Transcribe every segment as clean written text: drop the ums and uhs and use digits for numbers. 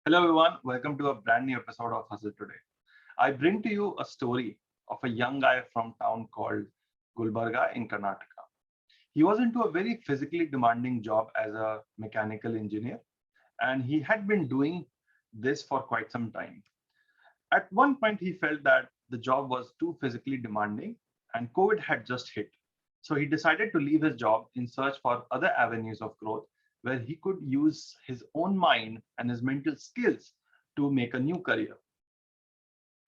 Hello, everyone. Welcome to a brand new episode of Hustle Today. I bring to you a story of a young guy from town called Gulbarga in Karnataka. He was into a very physically demanding job as a mechanical engineer, and he had been doing this for quite some time. At one point, he felt that the job was too physically demanding, and COVID had just hit. So he decided to leave his job in search for other avenues of growth where he could use his own mind and his mental skills to make a new career.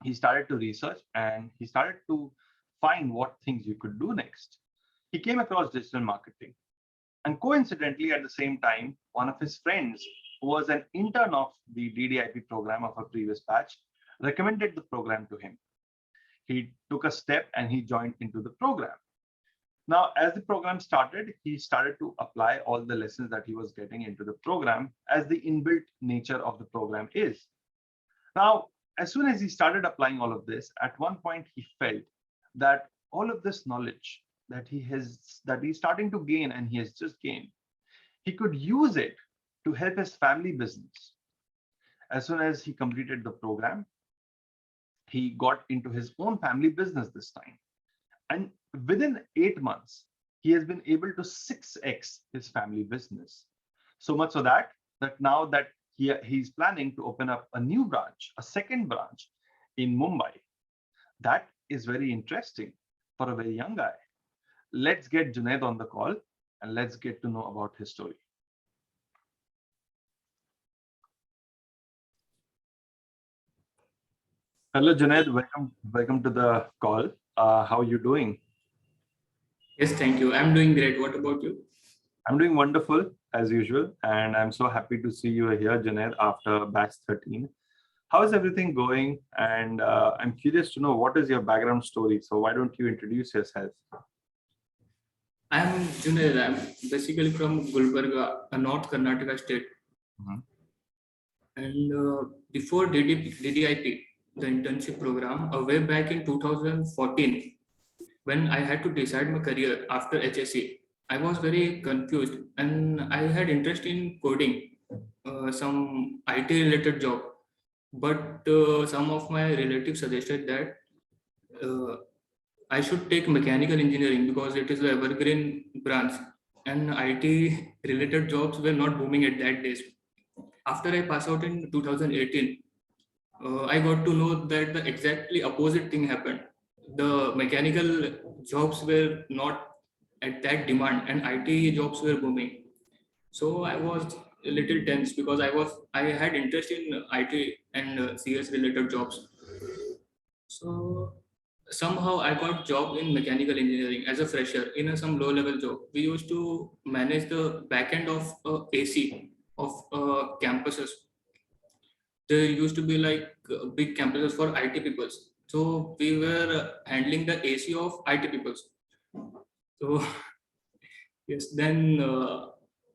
He started to research and he started to find what things you could do next. He came across digital marketing. And coincidentally, at the same time, one of his friends, who was an intern of the DDIP program of a previous batch, recommended the program to him. He took a step and he joined into the program. Now, as the program started, he started to apply all the lessons that he was getting into the program as the inbuilt nature of the program is. Now, as soon as he started applying all of this, at one point he felt that all of this knowledge that he's starting to gain and he has just gained, he could use it to help his family business. As soon as he completed the program, he got into his own family business this time. And within 8 months, he has been able to 6x his family business. So much so that now that he's planning to open up a new branch, a second branch in Mumbai. That is very interesting for a very young guy. Let's get Junaid on the call and let's get to know about his story. Hello, Junaid. Welcome to the call. How are you doing? Yes, thank you. I'm doing great. What about you? I'm doing wonderful as usual, and I'm so happy to see you here, Junaid, after batch 13. How is everything going? And I'm curious to know what is your background story. So why don't you introduce yourself? I'm Junaid. I'm basically from Gulbarga, a North Karnataka state. Mhm. And before DDIP, the internship program, way back in 2014, when I had to decide my career after HSC, I was very confused and I had interest in coding, some IT related job. But some of my relatives suggested that uh, I should take mechanical engineering because it is the evergreen branch and IT related jobs were not booming at that days. After I passed out in 2018, I got to know that the exactly opposite thing happened. The mechanical jobs were not at that demand and IT jobs were booming. So I was a little tense because I had interest in IT and CS related jobs. So somehow I got job in mechanical engineering as a fresher in some low level job. We used to manage the back end of AC of campuses. There used to be like big campuses for IT peoples. So we were handling the AC of IT peoples. So yes, then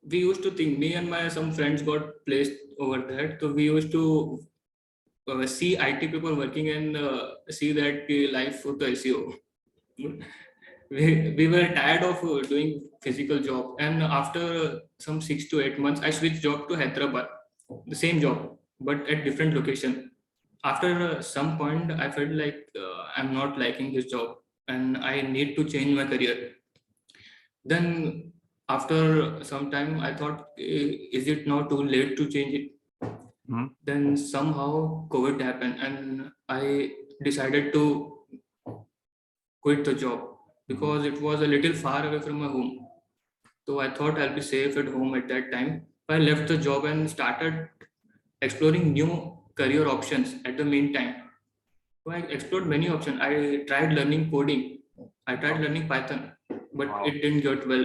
we used to think me and my some friends got placed over there. So we used to see IT people working and see that life of the SEO. We were tired of doing physical job, and after some 6 to 8 months I switched job to Hyderabad, the same job but at different location. After some point I felt like I'm not liking this job and I need to change my career. Then after some time I thought, is it now too late to change it? Mhm. Then somehow COVID happened and I decided to quit the job Mhm. because it was a little far away from my home. So I thought I'll be safe at home at that time. I left the job and started exploring new career options at the meantime. So I explored many options. I tried learning coding. I tried Wow. learning Python, but Wow. it didn't get well.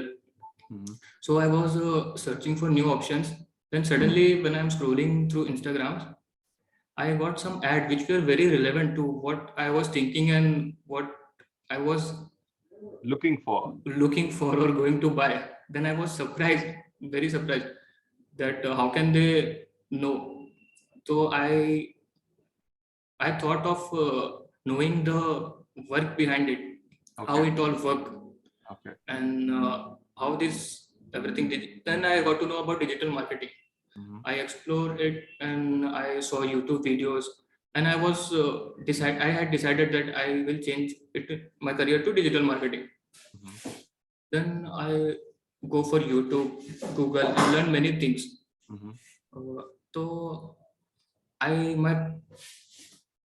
Mhm. So I was searching for new options. Then suddenly, when I'm scrolling through Instagram, I got some ad which were very relevant to what I was thinking and what I was Looking for. looking for or going to buy. Then I was surprised, very surprised that how can they know? So I thought of knowing the work behind it, how Okay. it all work, Okay. and how this everything did. Then I got to know about digital marketing. Mhm. I explored it and I saw YouTube videos, and I had decided that I will change my career to digital marketing. Mhm. Then I go for YouTube, Google, and learn many things. Mhm. Uh, so I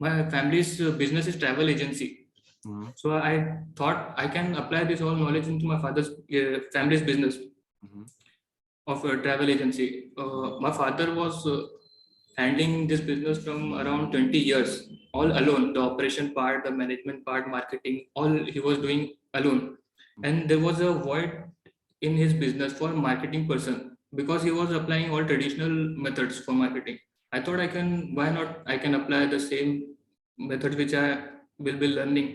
my family's business is travel agency. Mhm. So I thought I can apply this whole knowledge into my father's family's business Mhm. of a travel agency. My father was handling this business from around 20 years, all alone. The operation part, the management part, marketing, all he was doing alone. Mhm. And there was a void in his business for marketing person because he was applying all traditional methods for marketing. I thought why not? I can apply the same methods which I will be learning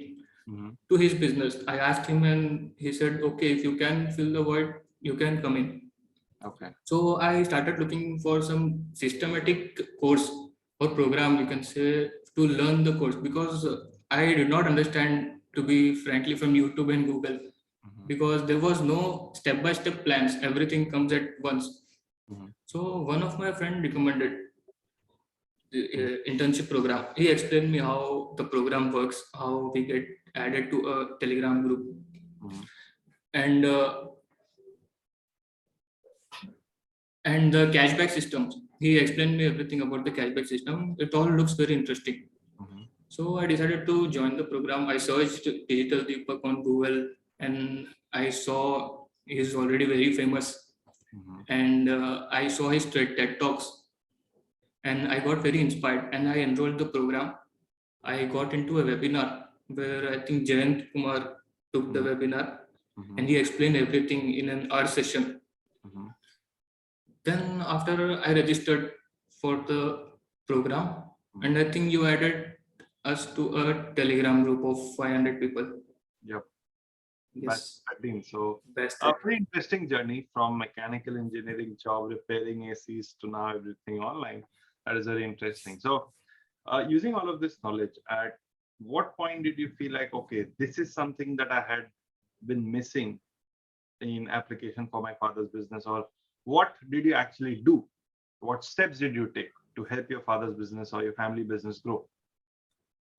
Mhm. to his business. I asked him and he said, okay, if you can fill the void, you can come in. Okay. So I started looking for some systematic course or program, you can say, to learn the course because I did not understand, to be frankly, from YouTube and Google, Mhm. because there was no step-by-step plans. Everything comes at once. Mhm. So one of my friend recommended the Mhm. internship program. He explained me how the program works, how we get added to a Telegram group, Mhm. and the cashback systems. He explained me everything about the cashback system. It all looks very interesting. Mhm. So I decided to join the program. I searched Digital Deepak on Google, and I saw he's already very famous. Mhm. And I saw his TED Talks, and I got very inspired. And I enrolled the program. I got into a webinar where I think Jayant Kumar took the Mhm. webinar, and Mhm. he explained everything in an hour session. Mhm. Then after I registered for the program, Mhm. and I think you added us to a Telegram group of 500 people. Yep. Batch Yes, 13. So best. a pretty interesting journey from mechanical engineering job repairing ACs to now everything online. That is very interesting. So using all of this knowledge, at what point did you feel like, okay, this is something that I had been missing in application for my father's business, or what did you actually do? What steps did you take to help your father's business or your family business grow?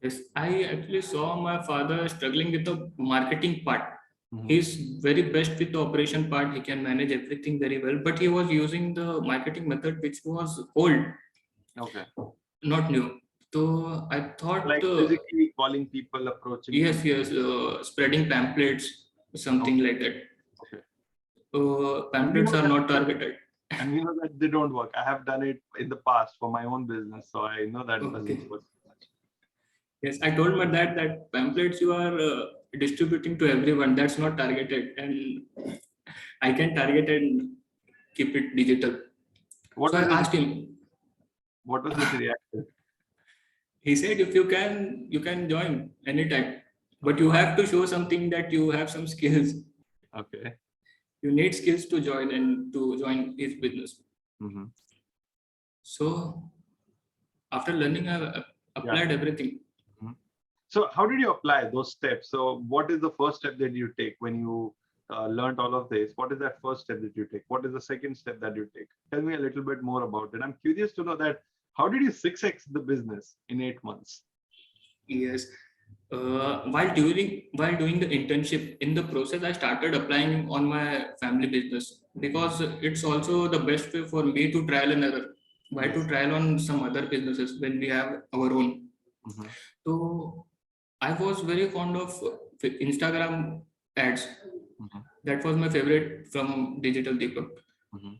Yes, I actually saw my father struggling with the marketing part. Mhm. He's very best with the operation part. He can manage everything very well, but he was using the marketing method which was old, Okay. not new. So I thought, Like physically calling people, approaching them. yes, spreading pamphlets, something Okay. like that. Okay. And we Pamphlets know are that not targeted. and we know that they don't work. I have done it in the past for my own business, so I know that Okay. doesn't work much. Yes, I told my dad that pamphlets you are distributing to everyone. That's not targeted, and I can target and keep it digital. What So I was his asked him. what was his reaction? He said, "If you can join anytime, but Okay, you wow. have to show something that you have some skills. Okay. You need skills to join and to join his business." Hmm. So after learning, I Yeah. applied everything. Mhm. So how did you apply those steps? So what is the first step that you take when you learned all of this? What is that first step that you take? What is the second step that you take? Tell me a little bit more about it. I'm curious to know that how did you 6x the business in 8 months? Yes. While doing the internship, in the process, I started applying on my family business because it's also the best way for me to trial and error. Why to Yes. trial on some other businesses when we have our own? Hmm. So I was very fond of Instagram ads. Hmm. That was my favorite from Digital Deepak. Hmm.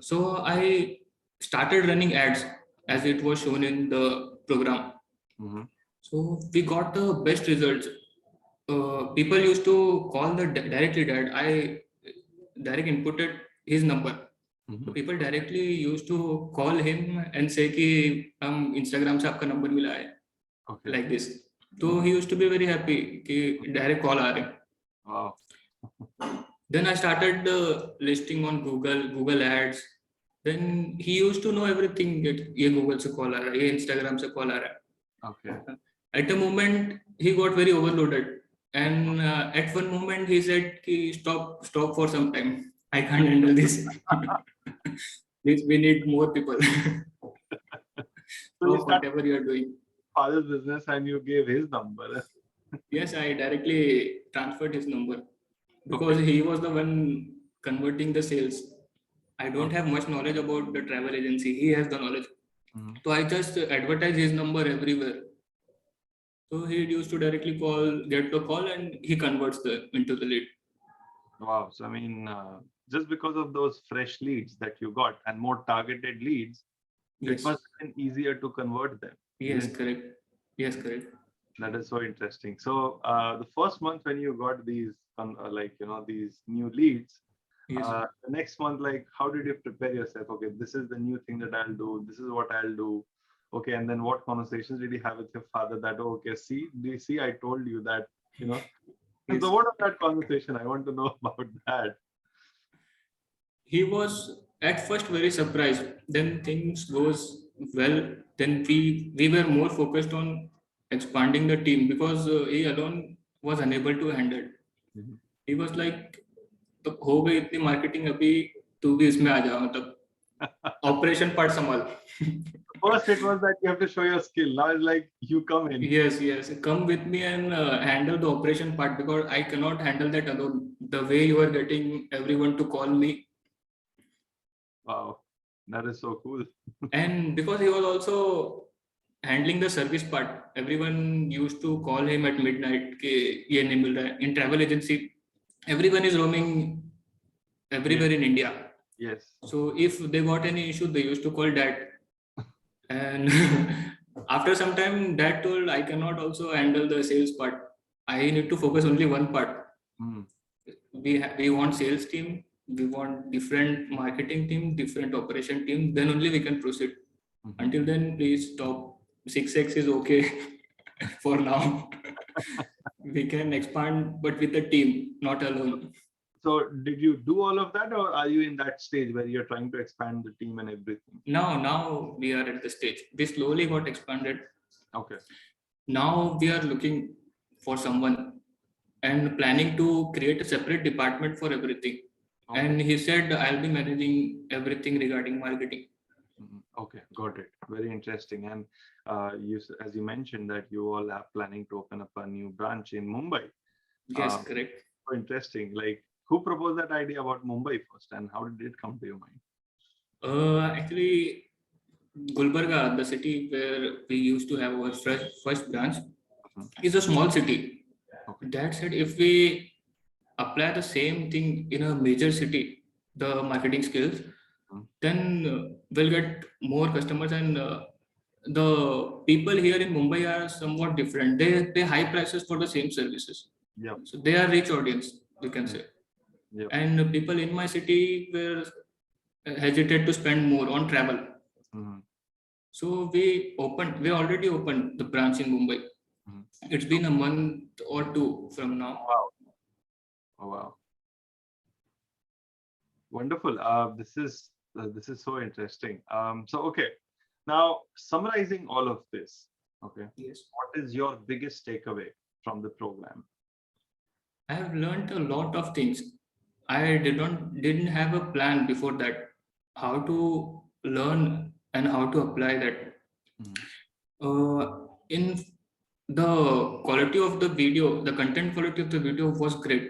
So I started running ads as it was shown in the program. Hmm. So we got the best results. People used to call the directly dad. I direct inputted his number. So Hmm. people directly used to call him and say कि हम Instagram से आपका number मिला है, Okay. like this. So he used to be very happy कि direct call आ रहे हैं. Wow. Then I started listing on Google Ads. Then he used to know everything that ये Google से call आ रहा है, ये Instagram से call आ रहा है. Okay. At a moment, he got very overloaded, and at one moment he said, "Ki stop for some time. I can't handle this." Please, we need more people. So you Stop started whatever you are doing. father's business and you gave his number. Yes, I directly transferred his number because Okay. he was the one converting the sales. I don't Okay. have much knowledge about the travel agency. He has the knowledge. Mhm. So I just advertise his number everywhere. So he used to directly get the call, and he converts the into the lead. Wow. So, I mean, just because of those fresh leads that you got and more targeted leads, it Yes. must have been easier to convert them, Yes, isn't it? correct. Yes, correct. That is so interesting. So, the first month when you got these, these new leads, Yes. the next month, like, how did you prepare yourself? Okay, this is the new thing that I'll do. This is what I'll do. Okay, and then what conversations did you have with your father that, oh, okay, see, do you see, I told you that, you know. Yes. So, what was that conversation? I want to know about that. He was at first very surprised. Then things goes well. Then we were more focused on expanding the team because he alone was unable to handle. Mhm. He was like, तो हो गई इतनी marketing अभी तू भी इसमें आ जा मतलब ऑपरेशन पार्ट संभाल. First, it was that you have to show your skill. Now it's like you come in. Yes, come with me and handle the operation part because I cannot handle that alone. The way you are getting everyone to call me, Wow, that is so cool. and because he was also handling the service part, everyone used to call him at midnight कि ये नहीं मिल रहा है. In travel agency, everyone is roaming Yes, everywhere in India. yes. So if they got any issue, they used to call dad. And after some time, dad told, I cannot also handle the sales part. I need to focus only one part. Mm. We want sales team, we want different marketing team, different operation team. Then only we can proceed. Mhm. Until then, please stop. 6x is okay for now. We can expand, but with a team, not alone. So, did you do all of that, or are you in that stage where you're trying to expand the team and everything? Now we are at the stage. We slowly got expanded. Okay. Now we are looking for someone and planning to create a separate department for everything. Okay. And he said, I'll be managing everything regarding marketing. Mhm. Okay, got it. Very interesting. And as you mentioned, that you all are planning to open up a new branch in Mumbai. Yes, Um, correct. so interesting. Like, who proposed that idea about Mumbai first, and how did it come to your mind? Actually, Gulbarga, the city where we used to have our first branch, Mhm. is a small city. Okay. That said, if we apply the same thing in a major city, the marketing skills, Mhm. then we'll get more customers. And the people here in Mumbai are somewhat different. They pay high prices for the same services. Yep. So they are rich audience, we can Mm. say. Yep. And people in my city were hesitate to spend more on travel. Mhm. So we already opened the branch in Mumbai. Mhm. It's been a month or two from now. Wow. Oh, wow. Wonderful. This is so interesting. So okay, now summarizing all of this, okay, Yes. what is your biggest takeaway from the program? I have learned a lot of things. I didn't have a plan before that. How to learn and how to apply that. Mhm. In the quality of the video, the content quality of the video was great.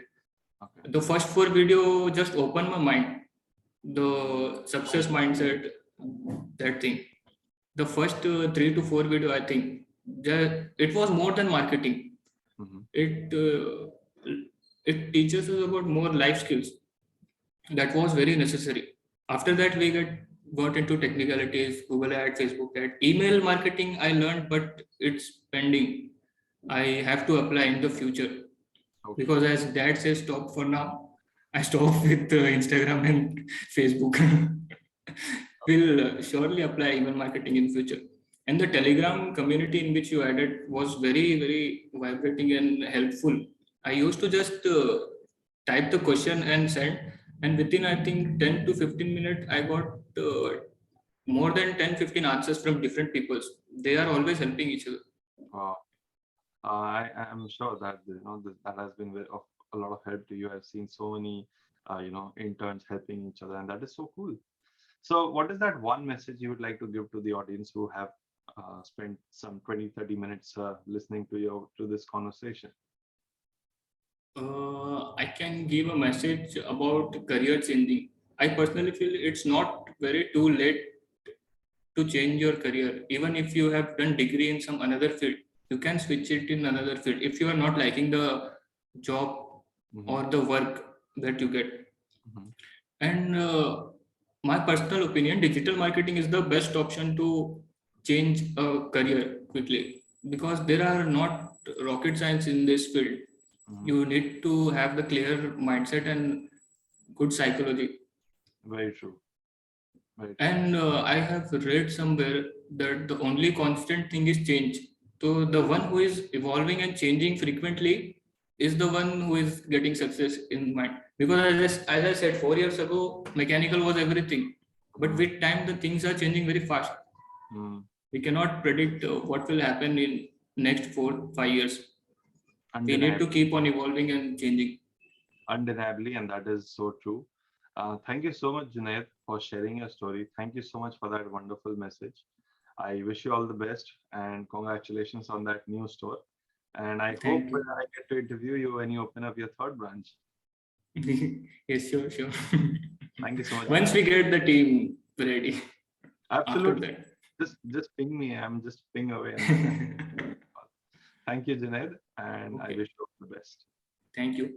Okay. The first four video just opened my mind. The success mindset, that thing. The first 3 to 4 video, I think, it was more than marketing. Mhm. It it teaches us about more life skills. That was very necessary. After that, we got into technicalities, Google Ad, Facebook Ad, email marketing. I learned, but it's pending. I have to apply in the future Okay. because, as Dad says, stop for now. I stop with Instagram and Facebook. Will surely apply email marketing in future. And the Telegram community in which you added was very vibrating and helpful. I used to just type the question and send, and within I think 10 to 15 minutes, I got more than 10-15 answers from different peoples. They are always helping each other. Wow. I am sure that that has been of a lot of help to you. I've seen so many interns helping each other, and that is so cool. So, what is that one message you would like to give to the audience who have spent some 20-30 minutes listening to this conversation? I can give a message about career changing. I personally feel it's not very too late to change your career. Even if you have done degree in some another field, you can switch it in another field. If you are not liking the job Mm-hmm. or the work that you get. Mm-hmm. And my personal opinion, digital marketing is the best option to change a career quickly because there are not rocket science in this field. Mm-hmm. You need to have the clear mindset and good psychology. Very true. Very true. And I have read somewhere that the only constant thing is change. So the one who is evolving and changing frequently is the one who is getting success in mind. Because as I said, 4 years ago, mechanical was everything. But Mm-hmm. with time, the things are changing very fast. Mm-hmm. We cannot predict what will happen in next 4 5 years. We need Undeniably. to keep on evolving and changing. Undeniably, and that is so true. Thank you so much, Junaid, for sharing your story. Thank you so much for that wonderful message. I wish you all the best and congratulations on that new store. And I hope Thank you. I get to interview you when you open up your third branch. Yes, sure, sure. Thank you so much, Once Junaid. we get the team ready, after Absolutely. that. Just ping me. I'm just ping away and then thank you, Junaid, and I Okay. wish you all the best. Thank you.